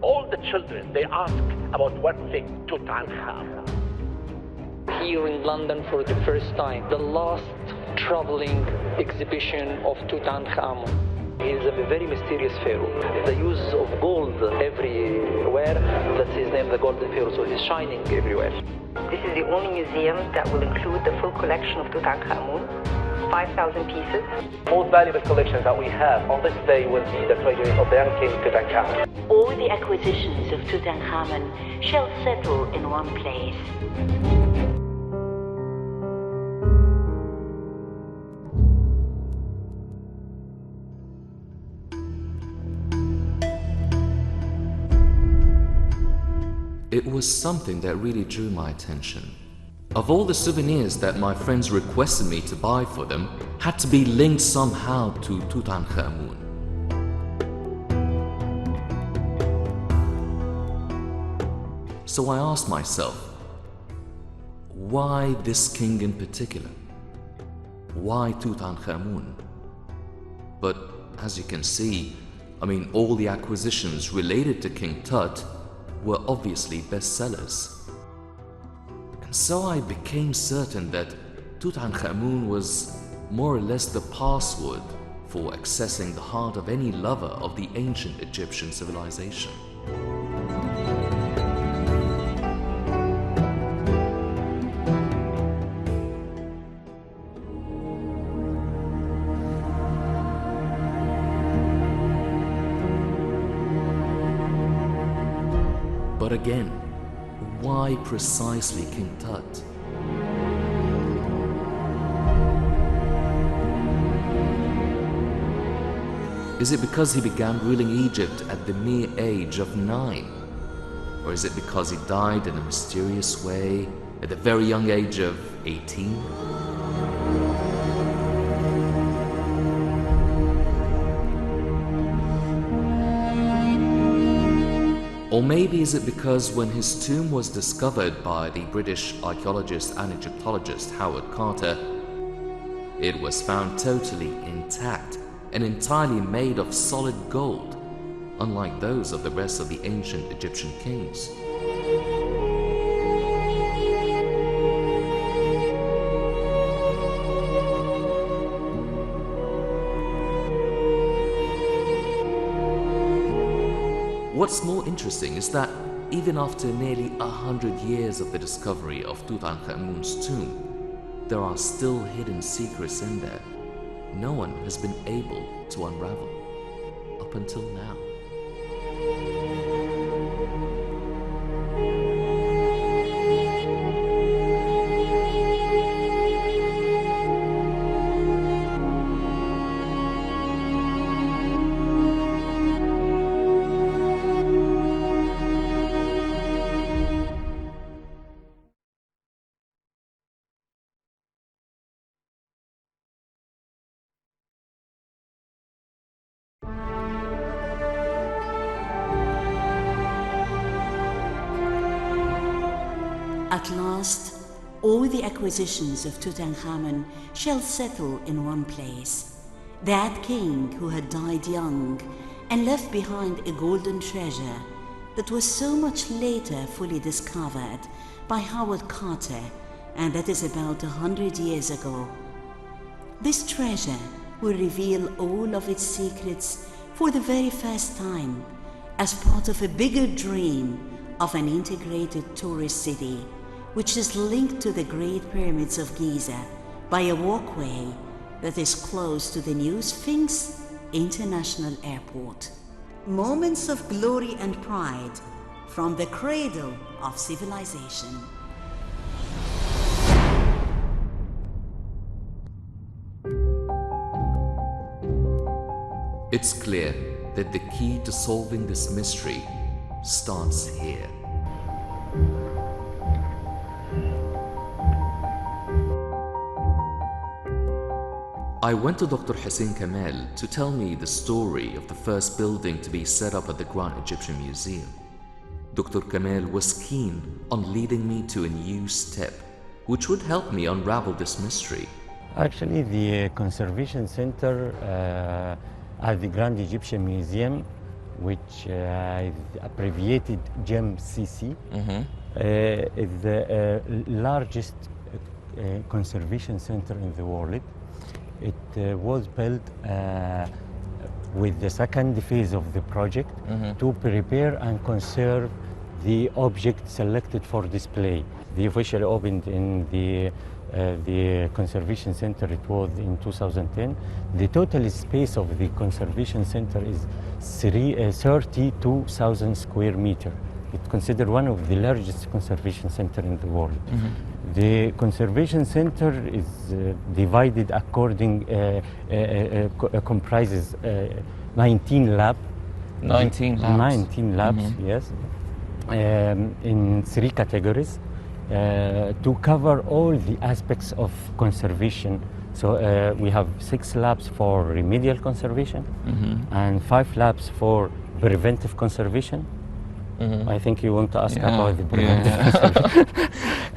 All the children, they ask about one thing, Tutankhamun. Here in London for the first time, the last traveling exhibition of Tutankhamun. He is a very mysterious pharaoh. The use of gold everywhere, that's his name, the Golden Pharaoh, so he's shining everywhere. This is the only museum that will include the full collection of Tutankhamun, 5,000 pieces. Most valuable collection that we have on this day will be the treasury of the young king Tutankhamun. All the acquisitions of Tutankhamun shall settle in one place. It was something that really drew my attention. Of all the souvenirs that my friends requested me to buy for them, had to be linked somehow to Tutankhamun. So I asked myself, why this king in particular? Why Tutankhamun? But as you can see, all the acquisitions related to King Tut were obviously bestsellers. And so I became certain that Tutankhamun was more or less the password for accessing the heart of any lover of the ancient Egyptian civilization. But again, why precisely King Tut? Is it because he began ruling Egypt at the mere age of 9? Or is it because he died in a mysterious way at the very young age of 18? Or maybe is it because when his tomb was discovered by the British archaeologist and Egyptologist Howard Carter, it was found totally intact and entirely made of solid gold, unlike those of the rest of the ancient Egyptian kings. What's more interesting is that even after nearly 100 years of the discovery of Tutankhamun's tomb, there are still hidden secrets in there no one has been able to unravel up until now. At last, all the acquisitions of Tutankhamun shall settle in one place. That king who had died young and left behind a golden treasure that was so much later fully discovered by Howard Carter, and that is about 100 years ago. This treasure will reveal all of its secrets for the very first time as part of a bigger dream of an integrated tourist city, which is linked to the Great Pyramids of Giza by a walkway that is close to the new Sphinx International Airport. Moments of glory and pride from the cradle of civilization. It's clear that the key to solving this mystery starts here. I went to Dr. Hussein Kamel to tell me the story of the first building to be set up at the Grand Egyptian Museum. Dr. Kamel was keen on leading me to a new step, which would help me unravel this mystery. Actually, the Conservation Center at the Grand Egyptian Museum which is abbreviated GEMCC, is the largest conservation center in the world. It was built with the second phase of the project to prepare and conserve the object selected for display. They officially opened in the conservation center, it was in 2010. The total space of the conservation center is 32,000 square meters. It's considered one of the largest conservation centers in the world. The conservation center is divided according, comprises 19 labs. 19 labs? 19 labs, yes, in 3 categories to cover all the aspects of conservation. So we have 6 labs for remedial conservation and 5 labs for preventive conservation. I think you want to ask about the preventive conservation.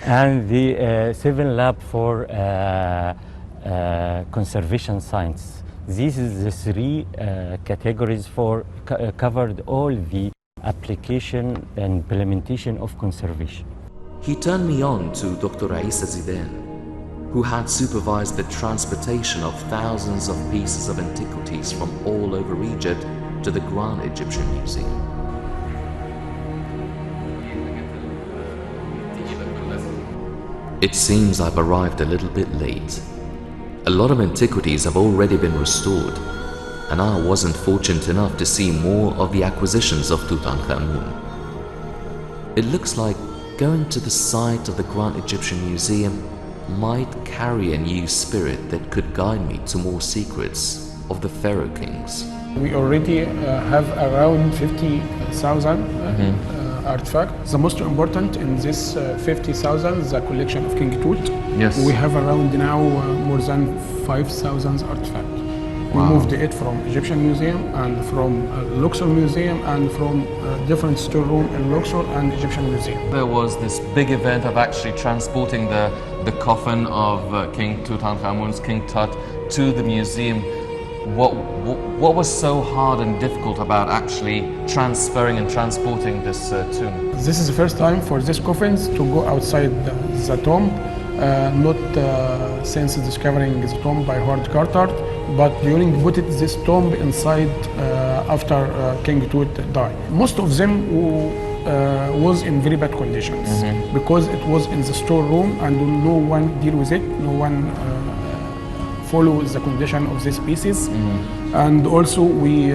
And the 7 lab for conservation science. These is the 3 categories for covered all the application and implementation of conservation. He turned me on to Dr. Issa Zidane, who had supervised the transportation of thousands of pieces of antiquities from all over Egypt to the Grand Egyptian Museum. It seems I've arrived a little bit late. A lot of antiquities have already been restored, and I wasn't fortunate enough to see more of the acquisitions of Tutankhamun. It looks like going to the site of the Grand Egyptian Museum might carry a new spirit that could guide me to more secrets of the Pharaoh kings. We already have around 50,000 artifacts. The most important in this 50,000 is the collection of King Tut. Yes. We have around now more than 5,000 artifacts. We moved it from Egyptian Museum and from Luxor Museum and from different storeroom in Luxor and Egyptian Museum. There was this big event of actually transporting the coffin of King Tutankhamun's King Tut to the museum. What was so hard and difficult about actually transferring and transporting this tomb? This is the first time for these coffins to go outside the tomb, not since discovering the tomb by Howard Carter, but during putting this tomb inside after King Tut died. Most of them was in very bad conditions because it was in the storeroom and no one deal with it, no one follows the condition of these pieces, and also we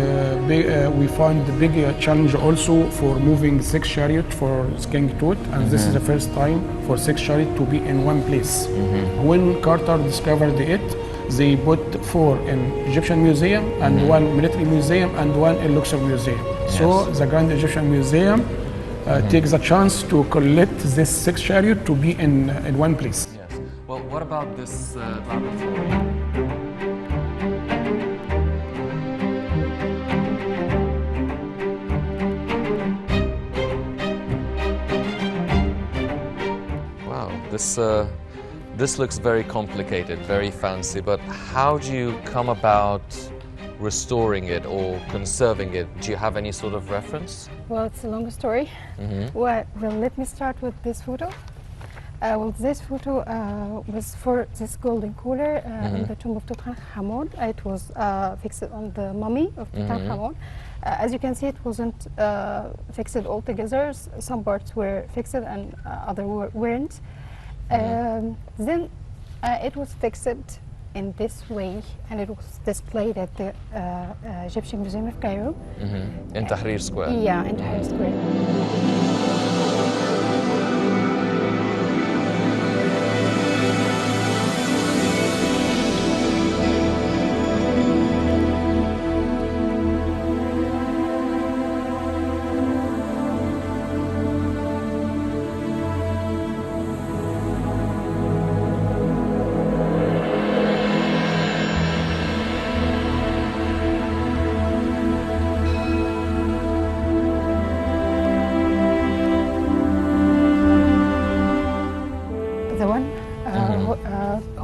find the big challenge also for moving 6 chariots for King Tut, and this is the first time for 6 chariots to be in one place. When Carter discovered it, they put 4 in Egyptian Museum and 1 military museum and 1 in Luxor Museum. Yes. So the Grand Egyptian Museum takes a chance to collect this 6 chariots to be in one place. Yes. Well, what about this laboratory? This looks very complicated, very fancy, but how do you come about restoring it or conserving it? Do you have any sort of reference? Well, it's a long story. Well, let me start with this photo. Well, this photo was for this golden cooler in the tomb of Tutankhamun. It was fixed on the mummy of Tutankhamun. As you can see, it wasn't fixed all together. Some parts were fixed and other weren't. Then it was fixed in this way, and it was displayed at the Egyptian Museum of Cairo. In Tahrir Square? Yeah, in Tahrir Square.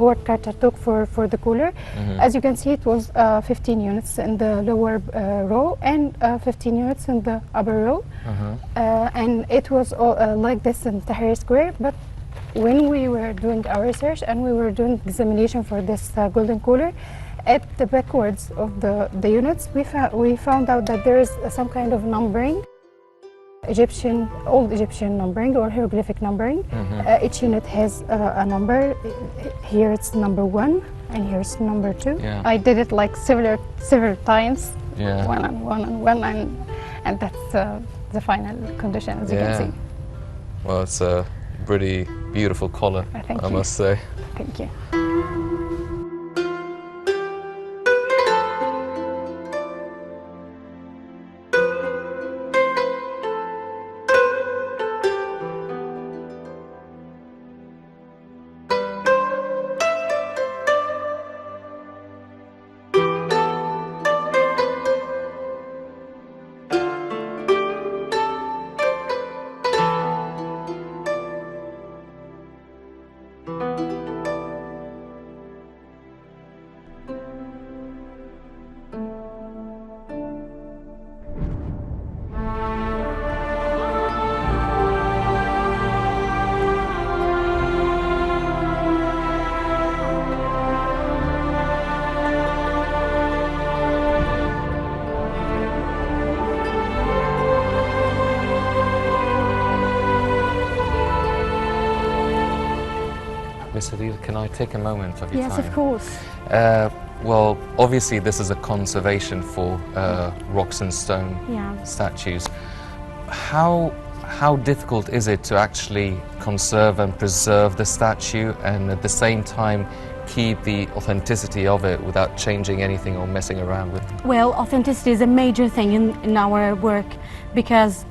Howard Carter took for the cooler. As you can see, it was 15 units in the lower row and 15 units in the upper row. And it was like this in Tahrir Square. But when we were doing our research and we were doing examination for this golden cooler, at the backwards of the units, we found out that there is some kind of numbering, old Egyptian numbering or hieroglyphic numbering. Each unit has a number. Here it's number 1, and here's number 2. Yeah. I did it like several times, Yeah. one and one and one, and that's the final condition, as you can see. Well, it's a pretty beautiful collar, Thank I you. must say. Thank you. Miss Hadid, can I take a moment of your Yes, time? of course. Well, obviously this is a conservation for rocks and stone Yeah. statues. How difficult is it to actually conserve and preserve the statue and at the same time keep the authenticity of it without changing anything or messing around with it? Well, authenticity is a major thing in our work because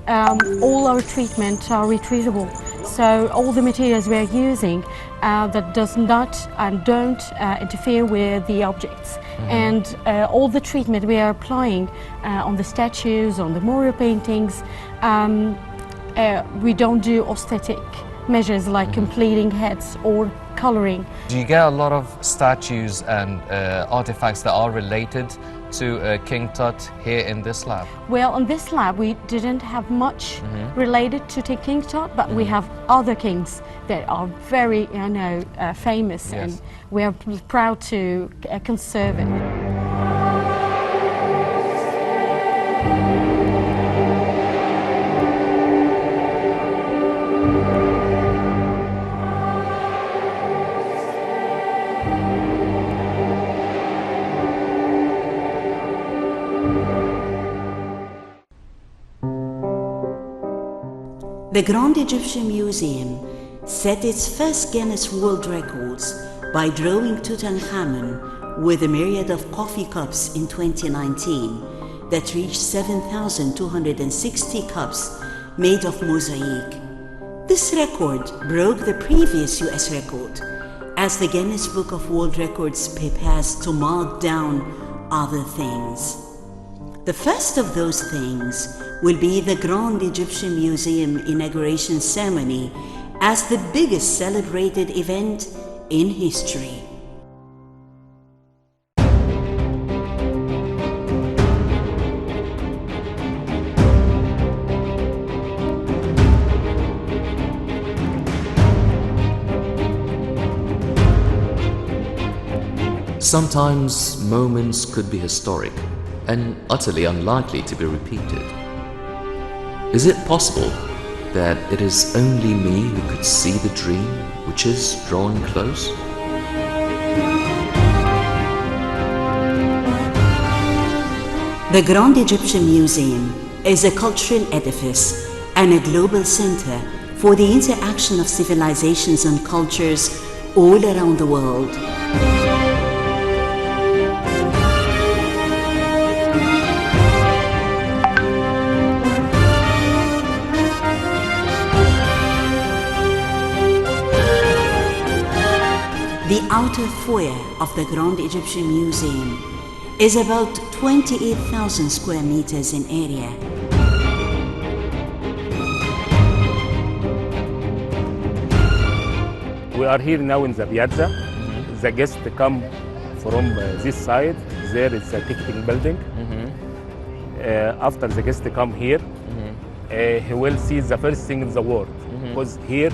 all our treatments are retrievable. So all the materials we are using that does not and don't interfere with the objects. And all the treatment we are applying on the statues, on the mural paintings, we don't do aesthetic measures like completing heads or coloring. Do you get a lot of statues and artifacts that are related to King Tut here in this lab? Well, on this lab we didn't have much related to King Tut, but we have other kings that are very, famous, Yes. and we are proud to conserve it. The Grand Egyptian Museum set its first Guinness World Records by drawing Tutankhamun with a myriad of coffee cups in 2019 that reached 7,260 cups made of mosaic. This record broke the previous US record as the Guinness Book of World Records prepares to mark down other things. The first of those things will be the Grand Egyptian Museum inauguration ceremony as the biggest celebrated event in history. Sometimes moments could be historic and utterly unlikely to be repeated. Is it possible that it is only me who could see the dream which is drawing close? The Grand Egyptian Museum is a cultural edifice and a global center for the interaction of civilizations and cultures all around the world. The outer foyer of the Grand Egyptian Museum is about 28,000 square meters in area. We are here now in the piazza. the guest come from this side, there is a ticketing building. After the guest come here, he will see the first thing in the world, because here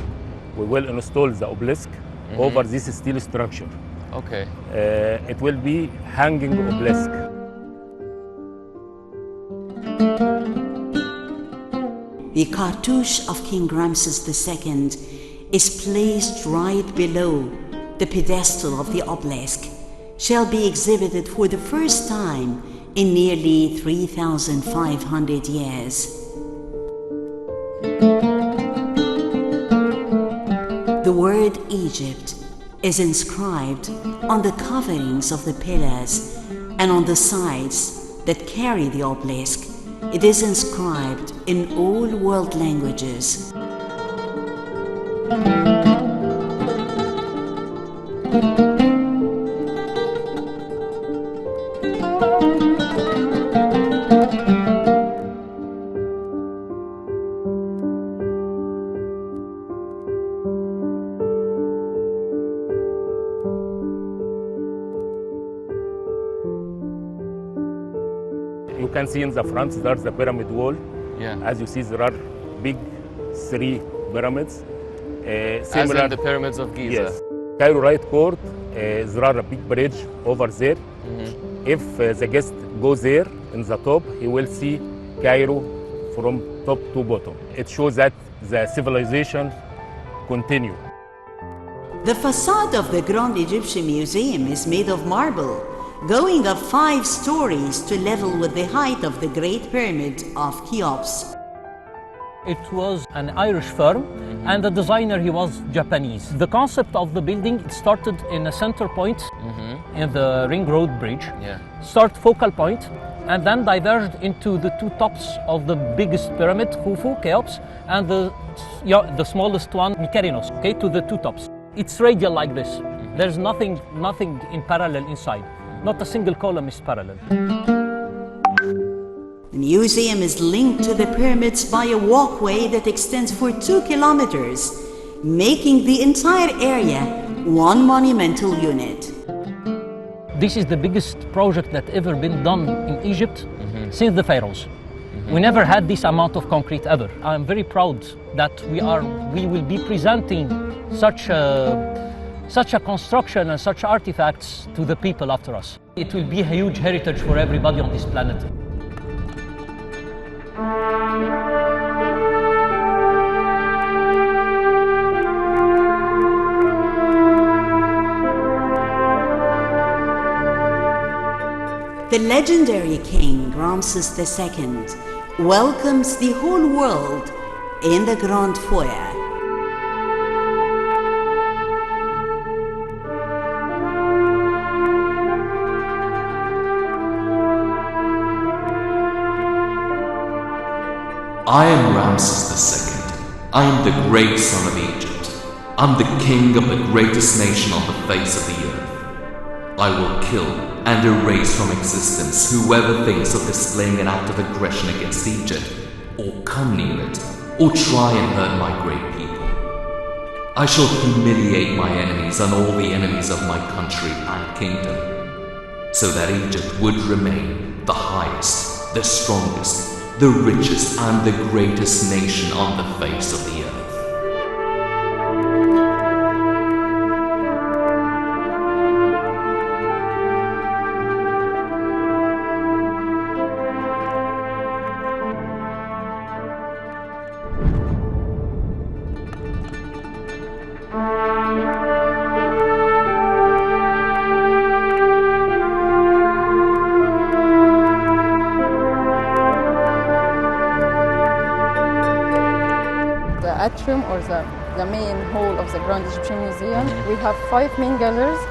we will install the obelisk over this steel structure. Okay. It will be hanging obelisk. The cartouche of King Ramses II is placed right below the pedestal of the obelisk, shall be exhibited for the first time in nearly 3,500 years. The word Egypt is inscribed on the coverings of the pillars, and on the sides that carry the obelisk, it is inscribed in all world languages. You can see in the front there's the pyramid wall. Yeah. As you see, there are big 3 pyramids. As in the pyramids of Giza. Yes. Cairo right court, there are a big bridge over there. If the guest goes there in the top, he will see Cairo from top to bottom. It shows that the civilization continue. The facade of the Grand Egyptian Museum is made of marble, going up 5 stories to level with the height of the Great Pyramid of Cheops. It was an Irish firm, and the designer, he was Japanese. The concept of the building started in a center point in the Ring Road Bridge, start focal point, and then diverged into the 2 tops of the biggest pyramid, Khufu, Cheops, and the smallest one, Mykerinos, okay, to the 2 tops. It's radial like this. There's nothing in parallel inside. Not a single column is parallel. The museum is linked to the pyramids by a walkway that extends for 2 kilometers, making the entire area one monumental unit. This is the biggest project that ever been done in Egypt since the pharaohs. We never had this amount of concrete ever. I'm very proud that we will be presenting such a construction and such artifacts to the people after us. It will be a huge heritage for everybody on this planet. The legendary King Ramses II welcomes the whole world in the Grand Foyer. I am Ramses II. I am the great son of Egypt. I'm the king of the greatest nation on the face of the earth. I will kill and erase from existence whoever thinks of displaying an act of aggression against Egypt, or come near it, or try and hurt my great people. I shall humiliate my enemies and all the enemies of my country and kingdom, so that Egypt would remain the highest, the strongest, the richest and the greatest nation on the face of the earth. Atrium, or the main hall of the Grand Egyptian Museum. We have 5 main galleries,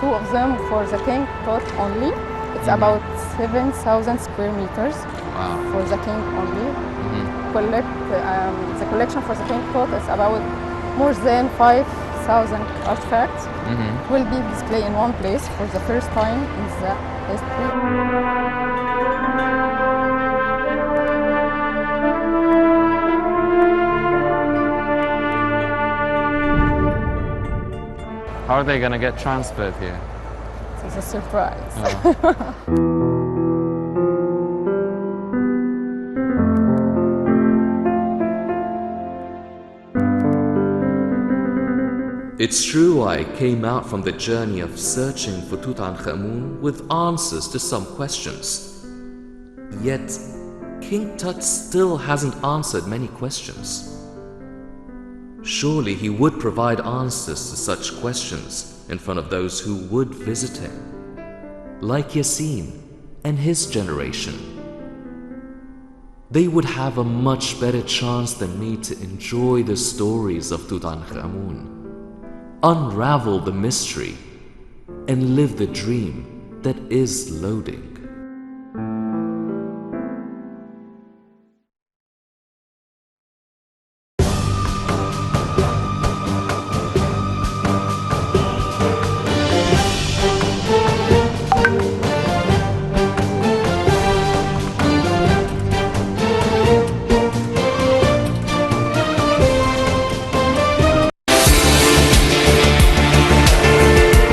2 of them for the king Tut only. It's about 7,000 square meters for the king only. The collection for the king Tut is about more than 5,000 artifacts. Will be displayed in one place for the first time in the history. How are they going to get transferred here? It's a surprise. It's true I came out from the journey of searching for Tutankhamun with answers to some questions. Yet, King Tut still hasn't answered many questions. Surely he would provide answers to such questions in front of those who would visit him, like Yasin and his generation. They would have a much better chance than me to enjoy the stories of Tutankhamun, unravel the mystery, and live the dream that is loading.